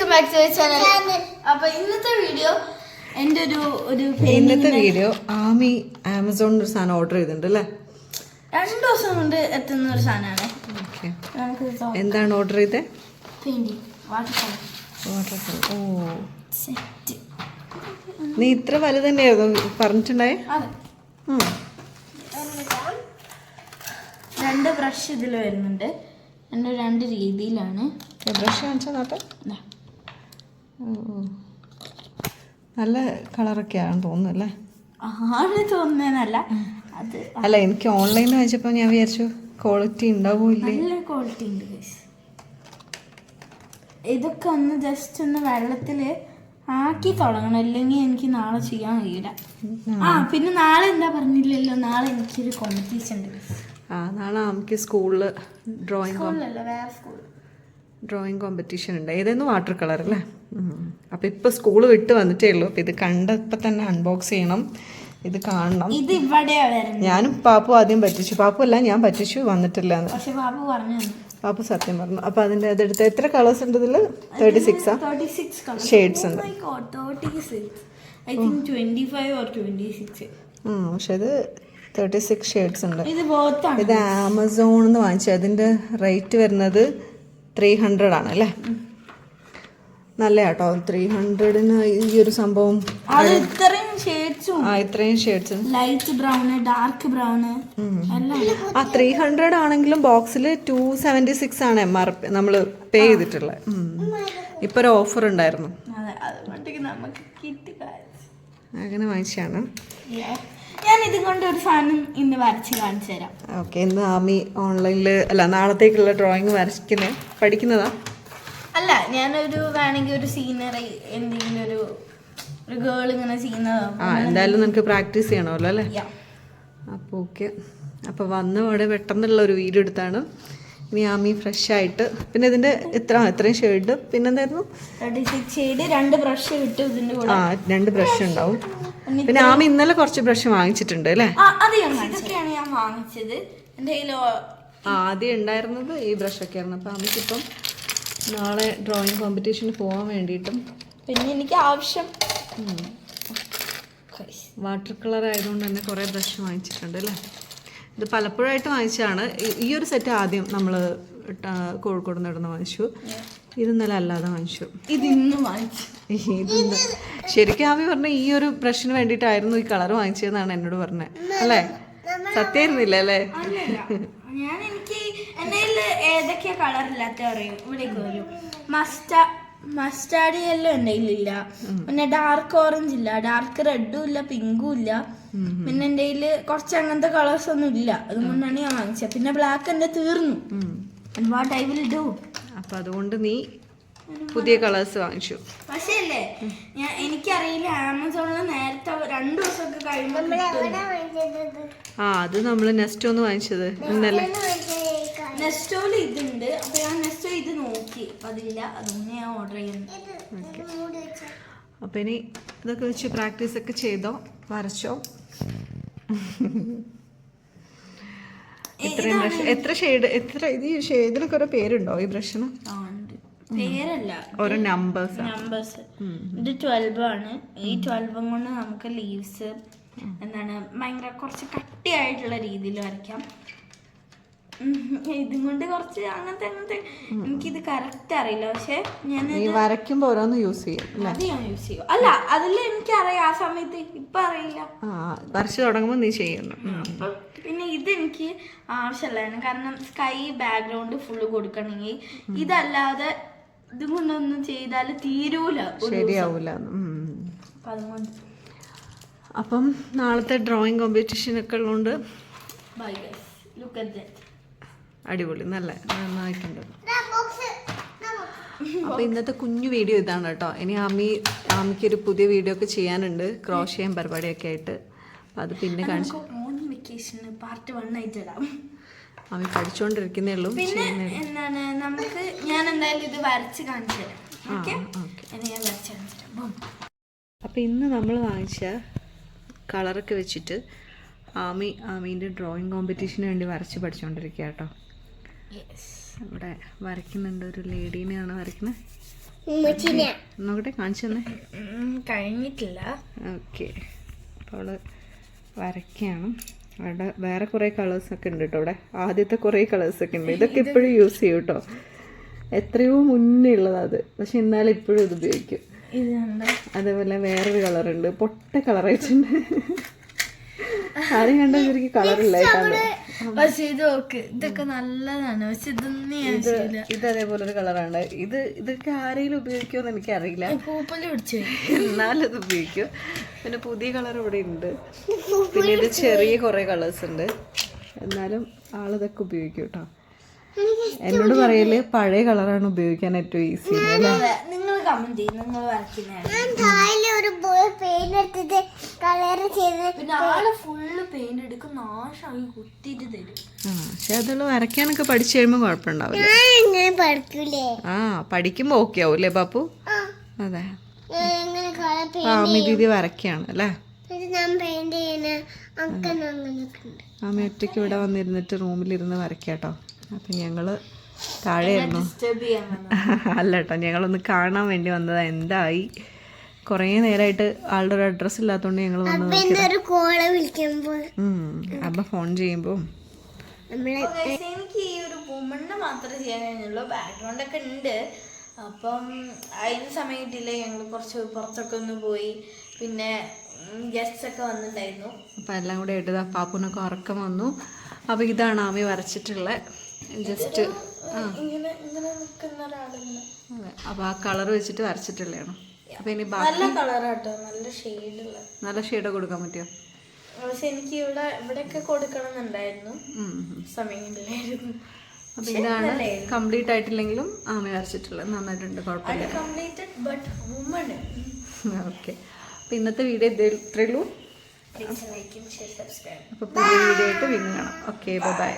Welcome back to channel. അപ്പൊ ഇന്നത്തെ video Ami ആമസോണിൽ ഒരു സാധനം ഓർഡർ ചെയ്തിട്ടുണ്ട് അല്ലേ? 2 ദിവസം കൊണ്ട് എത്തുന്ന ഒരു സാധനമാണ്. എന്താണ് ഓർഡർ ചെയ്തത്? Water colour. ഓ സെറ്റ്. നീ ഇത്ര വലുത് തന്നെയായിരുന്നു പറഞ്ഞിട്ടുണ്ടായേ? 2 ബ്രഷ് ഇതിൽ വരുന്നുണ്ട്. 2 രീതിയിലാണ്. ബ്രഷ് കാണിച്ചാൽ നോട്ടെ. നല്ല കളറൊക്കെയാണെന്ന് തോന്നുന്നു അല്ലേ? ആണ് തോന്നുന്നതല്ല, അത് അല്ല, എനിക്ക് ഓൺലൈനിൽ വാങ്ങിച്ചപ്പോൾ ഞാൻ വിചാരിച്ചു ക്വാളിറ്റി ഉണ്ടാവില്ലേ. നല്ല ക്വാളിറ്റി ഉണ്ട്. ഇതൊക്കെ ഒന്ന് ജസ്റ്റ് ഒന്ന് വെള്ളത്തിൽ ആക്കി തുടങ്ങണം, അല്ലെങ്കിൽ എനിക്ക് നാളെ ചെയ്യാൻ കഴിയില്ല. പിന്നെ നാളെ എന്താ പറഞ്ഞില്ലല്ലോ, നാളെ എനിക്കൊരു കോമ്പറ്റീഷൻ ഉണ്ട്. നാളെ നമുക്ക് സ്കൂളിൽ ഡ്രോയിങ് കോമ്പറ്റീഷൻ ഉണ്ട്. ഏതായിരുന്നു? വാട്ടർ കളർ അല്ലേ? അപ്പം ഇപ്പോൾ സ്കൂൾ വിട്ട് വന്നിട്ടേ ഉള്ളൂ. അപ്പം ഇത് കണ്ടപ്പോൾ തന്നെ അൺബോക്സ് ചെയ്യണം, ഇത് കാണണം. ഇത് ഇവിടെയാ വരുന്നത്. ഞാനും പാപ്പു ആദ്യം പറ്റിച്ചു. പാപ്പു അല്ല, ഞാൻ പറ്റിച്ചു, വന്നിട്ടില്ല എന്ന്. പക്ഷെ പാപ്പു പറഞ്ഞു, പാപ്പു സത്യം പറഞ്ഞു. അപ്പം അതിൻ്റെ അതെടുത്ത് എത്ര കളേഴ്സ് ഉണ്ട് ഇതിൽ? 36 ഷെയ്ഡ്സ് ഉണ്ട്. പക്ഷെ ഇത് 36 ഷെയ്ഡ്സ് ഉണ്ട്. ഇത് ആമസോണിൽ നിന്ന് വാങ്ങിച്ചത്. അതിൻ്റെ റേറ്റ് വരുന്നത് 300 ആണ് അല്ലേ? നല്ല കേട്ടോ, 300-ന് ഈ ഒരു സംഭവം. ഇത്രയും shades, light brown, dark brown, 300 ആണെങ്കിലും ബോക്സിൽ 276 ആണ് MRP നമ്മൾ പേ ചെയ്തിട്ടുള്ളത്. ഇപ്പൊ ഒരു ഓഫർ ഉണ്ടായിരുന്നു, അങ്ങനെ വാങ്ങിച്ചാണ്. ഞാൻ ഇതും കൊണ്ട് ഒരു സാധനം ഇന്ന് വരച്ച് കാണിച്ചു തരാം. ഓക്കെ, ഇന്ന് ആമി ഓൺലൈനിൽ അല്ല, നാളത്തേക്കുള്ള ഡ്രോയിങ് പഠിക്കുന്നതാ? അല്ല, ഞാനൊരു വേണമെങ്കിൽ ഒരു സീനറി, എന്തെങ്കിലും ഒരു ഗേൾ ഇങ്ങനെ ചെയ്യുന്നതോ. എന്തായാലും നിനക്ക് പ്രാക്ടീസ് ചെയ്യണമല്ലോ അല്ലേ? അപ്പോൾ ഓക്കെ. അപ്പോൾ വന്ന അവിടെ പെട്ടെന്നുള്ള ഒരു വീഡിയോ എടുത്താണ്. ഇനി ആമി ഫ്രഷ് ആയിട്ട്, പിന്നെ ഇതിൻ്റെ എത്രയും ഷെയ്ഡ്, പിന്നെന്തായിരുന്നു? 36 ഷെയ്ഡ്, 2 ബ്രഷ് കിട്ടും ഇതിൻ്റെ കൂടെ. 2 ബ്രഷ് ഉണ്ടാവും. പിന്നെ ആമി ഇന്നലെ കുറച്ച് ബ്രഷ് വാങ്ങിച്ചിട്ടുണ്ട് അല്ലേ? ഇതൊക്കെയാണ് ഞാൻ വാങ്ങിച്ചത്. എൻ്റെ കയ്യിൽ ആദ്യം ഉണ്ടായിരുന്നത് ഈ ബ്രഷൊക്കെ ആയിരുന്നു. അപ്പോൾ ആമിക്കിപ്പം നാളെ ഡ്രോയിങ് കോമ്പറ്റീഷന് പോകാൻ വേണ്ടിയിട്ടും പിന്നെ എനിക്ക് ആവശ്യം വാട്ടർ കളർ ആയതുകൊണ്ട് തന്നെ കുറേ ബ്രഷ് വാങ്ങിച്ചിട്ടുണ്ട് അല്ലേ? ഇത് പലപ്പോഴായിട്ട് വാങ്ങിച്ചതാണ്. ഈ ഒരു സെറ്റ് ആദ്യം നമ്മൾ കോഴിക്കോട് നടന്ന് വാങ്ങിച്ചു. ഇത് ഇന്നലെ അല്ലാതെ വാങ്ങിച്ചു. ഇതിന്ന് വാങ്ങിച്ചു. ഇതൊന്ന് ശരിക്കും ആമി പറഞ്ഞ ഈ ഒരു ബ്രഷിന് വേണ്ടിയിട്ടായിരുന്നു ഈ കളർ വാങ്ങിച്ചതെന്നാണ് എന്നോട് പറഞ്ഞത് അല്ലേ? സത്യമായിരുന്നില്ല അല്ലേ? ഞാൻ എനിക്ക് എൻ്റെ ഏതൊക്കെയാ കളറില്ലാത്ത അറിയും. ഇവിടേക്ക് വരും. മസ്റ്റാർഡ് യെല്ലോ എൻ്റെ കയ്യിലില്ല. പിന്നെ ഡാർക്ക് ഓറഞ്ച് ഇല്ല, ഡാർക്ക് റെഡും ഇല്ല, പിങ്കും ഇല്ല. പിന്നെ എൻ്റെ കയ്യിൽ കുറച്ച് അങ്ങനത്തെ കളേഴ്സ് ഒന്നും ഇല്ല, അതുകൊണ്ടാണ് ഞാൻ വാങ്ങിച്ചത്. പിന്നെ ബ്ലാക്ക് എൻ്റെ തീർന്നു. What I will do? അപ്പം അതുകൊണ്ട് നീ പുതിയ കളേഴ്സ് വാങ്ങിച്ചു. പക്ഷേ അല്ലേ, എനിക്കറിയില്ല, ആമസോണിൽ നേരത്തെ 2 ദിവസമൊക്കെ കഴിയുമ്പോൾ അത് നമ്മൾ നെസ്റ്റോന്ന് വാങ്ങിച്ചത് ഇന്നലെ. നെസ്റ്റോയിൽ ഇതുണ്ട്. അപ്പൊ ഞാൻ നെസ്റ്റോ ഇത് നോക്കി, അതില്ല, അതുകൊണ്ട് ഞാൻ ഓർഡർ ചെയ്യുന്നു. അപ്പൊ ഇനി ഇതൊക്കെ വെച്ച് പ്രാക്ടീസ് ഒക്കെ ചെയ്തോ, വരച്ചോ. എത്ര ഷെയ്ഡ്, ഇത് ഷെയ്ഡിനൊക്കെ ഓരോ പേരുണ്ടോ ഈ ബ്രഷിന്? പേരല്ല, ഓരോ നമ്പേഴ്സ്. ഇത് 12 ആണ്. ഈ 12 കൊണ്ട് നമുക്ക് ലീവ്സ് എന്താണ് ഭയങ്കര കുറച്ച് കട്ടിയായിട്ടുള്ള രീതിയിൽ വരയ്ക്കാം. ഇതും കൊണ്ട് കുറച്ച് അങ്ങനത്തെ എനിക്കിത് കറക്റ്റ് അറിയില്ല. പക്ഷെ ഞാൻ വരയ്ക്കുമ്പോ ഓരോന്ന് യൂസ് ചെയ്യും. അത് ഞാൻ യൂസ് ചെയ്യും. അല്ല, അതിൽ എനിക്കറിയാം, ആ സമയത്ത് ഇപ്പൊ അറിയില്ല. വരച്ച് തുടങ്ങുമ്പോ നീ ചെയ്യുന്നു. പിന്നെ ഇത് എനിക്ക് ആവശ്യമുള്ളതാണ്, കാരണം സ്കൈ ബാക്ക്ഗ്രൗണ്ട് ഫുള്ള് കൊടുക്കണമെങ്കിൽ. ഇതല്ലാതെ ഇതും കൊണ്ടൊന്നും ചെയ്താൽ തീരൂല, ശരിയാവൂല. അപ്പം നാളത്തെ ഡ്രോയിങ് കോമ്പറ്റീഷൻ ഒക്കെ ഉള്ളതുകൊണ്ട് അടിപൊളി, നന്നായിട്ടുണ്ട്. അപ്പൊ ഇന്നത്തെ കുഞ്ഞു വീഡിയോ ഇതാണ് കേട്ടോ. ഇനി ആമിക്കൊരു പുതിയ വീഡിയോ ഒക്കെ ചെയ്യാനുണ്ട്, ക്രോഷ്യം പരിപാടിയൊക്കെ ആയിട്ട്. അത് പിന്നെ കാണിച്ചു. പാർട്ട് 1 ആയിട്ട് ഇടാം. ആമി പഠിച്ചോണ്ടിരിക്കുന്നേ ഉള്ളൂ. പിന്നെ എന്താണ്, നമുക്ക് ഞാൻ എന്തായാലും ഇത് വരച്ച് കാണിച്ചു തരാം. അപ്പൊ ഇന്ന് നമ്മൾ വാങ്ങിച്ച കളറൊക്കെ വെച്ചിട്ട് ആമീൻ്റെ ഡ്രോയിങ് കോമ്പറ്റീഷന് വേണ്ടി വരച്ച് പഠിച്ചുകൊണ്ടിരിക്കുക കേട്ടോ. ഇവിടെ വരയ്ക്കുന്നുണ്ട്, ഒരു ലേഡീനെയാണ് വരയ്ക്കുന്നത്. നോക്കട്ടെ, കാണിച്ചു തന്നെ. കഴിഞ്ഞിട്ടില്ല. ഓക്കെ, അപ്പോൾ അവള് വരയ്ക്കാണ്. അവിടെ വേറെ കുറേ കളേഴ്സൊക്കെ ഉണ്ട് കേട്ടോ. ഇവിടെ ആദ്യത്തെ കുറേ കളേഴ്സൊക്കെ ഉണ്ട്. ഇതൊക്കെ ഇപ്പോഴും യൂസ് ചെയ്യും കേട്ടോ. എത്രയോ മുന്നേ ഉള്ളതാണ് അത്, പക്ഷെ എന്നാലും ഇപ്പോഴും ഇത് ഉപയോഗിക്കും. അതേപോലെ വേറൊരു കളറുണ്ട്, പൊട്ട കളറായിട്ടുണ്ട്. ആരെയും കണ്ടാൽ ശരിക്കും കളറില്ലായിട്ടാണ്. പക്ഷെ ഇത് നോക്ക്, ഇതൊക്കെ നല്ലതാണ്. പക്ഷെ ഇത് അതേപോലെ ഒരു കളറാണ്. ഇതൊക്കെ ആരെങ്കിലും ഉപയോഗിക്കുമെന്ന് എനിക്കറിയില്ല, പൂപ്പല് പിടിച്ചു. എന്നാലും ഇത് ഉപയോഗിക്കും. പിന്നെ പുതിയ കളർ ഇവിടെ ഉണ്ട്. പിന്നെ ഇത് ചെറിയ കുറേ കളേഴ്സ് ഉണ്ട്, എന്നാലും ആളിതൊക്കെ ഉപയോഗിക്കും കേട്ടോ. എന്നോട് പറയല് പഴയ കളറാണ് ഉപയോഗിക്കാൻ ഏറ്റവും ഈസി. നിങ്ങൾ കമന്റ് ചെയ്യും, നിങ്ങൾ പിന്നെ ആള് ഫുള്ള് പെയിന്റ് എടുക്കും, നാശമായി കുത്തിയിട്ട് തരും. പക്ഷെ അതുള്ള വരയ്ക്കാനൊക്കെ പഠിച്ചു കഴിയുമ്പോൾ കുഴപ്പമുണ്ടാവില്ല. ആ, പഠിക്കുമ്പോ ഓക്കെ ആവും അല്ലേ പാപ്പു? അതെ, ആമി ദീദി വരയ്ക്കാണ് അല്ലേ? ആമി ഒറ്റയ്ക്ക് ഇവിടെ വന്നിരുന്നിട്ട് റൂമിലിരുന്ന് വരയ്ക്കാട്ടോ. അപ്പം ഞങ്ങള് താഴെയായിരുന്നു. അല്ല കേട്ടോ, ഞങ്ങളൊന്ന് കാണാൻ വേണ്ടി വന്നതാ എന്തായി. കുറേ നേരമായിട്ട് ആളുടെ ഒരു അഡ്രസ് ഇല്ലാത്തതുകൊണ്ട് ഞങ്ങൾ വന്ന് അപ്പൊ ഫോൺ ചെയ്യുമ്പോ എനിക്ക് ഈ ഒരു വുമണിനെ മാത്രമേ ചെയ്യാൻ കഴിഞ്ഞുള്ളൂ. ബാക്ക്ഗ്രൗണ്ട് ഒക്കെ ഉണ്ട്. അപ്പം അതിന് സമയം കിട്ടിയില്ല. ഞങ്ങൾ കുറച്ച് പുറത്തൊക്കെ ഒന്ന് പോയി. പിന്നെ ഗസ്റ്റ്സ് ഒക്കെ വന്നിട്ടുണ്ടായിരുന്നു. അപ്പം എല്ലാം കൂടെ ആയിട്ട് പാപ്പുനൊക്കെ ഉറക്കം വന്നു. അപ്പം ഇതാണ് ആമി വരച്ചിട്ടുള്ള ജസ്റ്റ് അപ്പൊ ആ കളർ വെച്ചിട്ട് വരച്ചിട്ടുള്ളതാണ്. അപ്പൊ ഇനി നല്ല കളറാട്ടോ, നല്ല ഷെയ്ഡ് കൊടുക്കാൻ പറ്റുമോ? പക്ഷെ എനിക്ക് ഇവിടെയൊക്കെ കൊടുക്കണം എന്നുണ്ടായിരുന്നു, സമയമില്ലായിരുന്നു. അപ്പൊ ഇതാണ് കംപ്ലീറ്റ് ആയിട്ടില്ലെങ്കിലും ആമി വരച്ചിട്ടുള്ളത്. നന്നായിട്ടുണ്ട്, കുഴപ്പമില്ല. ഓക്കെ, അപ്പൊ ഇന്നത്തെ വീഡിയോ ഇത്രയേ ഉള്ളൂ. അപ്പൊ പുതിയ വീഡിയോ ആയിട്ട് വീണ്ടും കാണാം. Okay, by.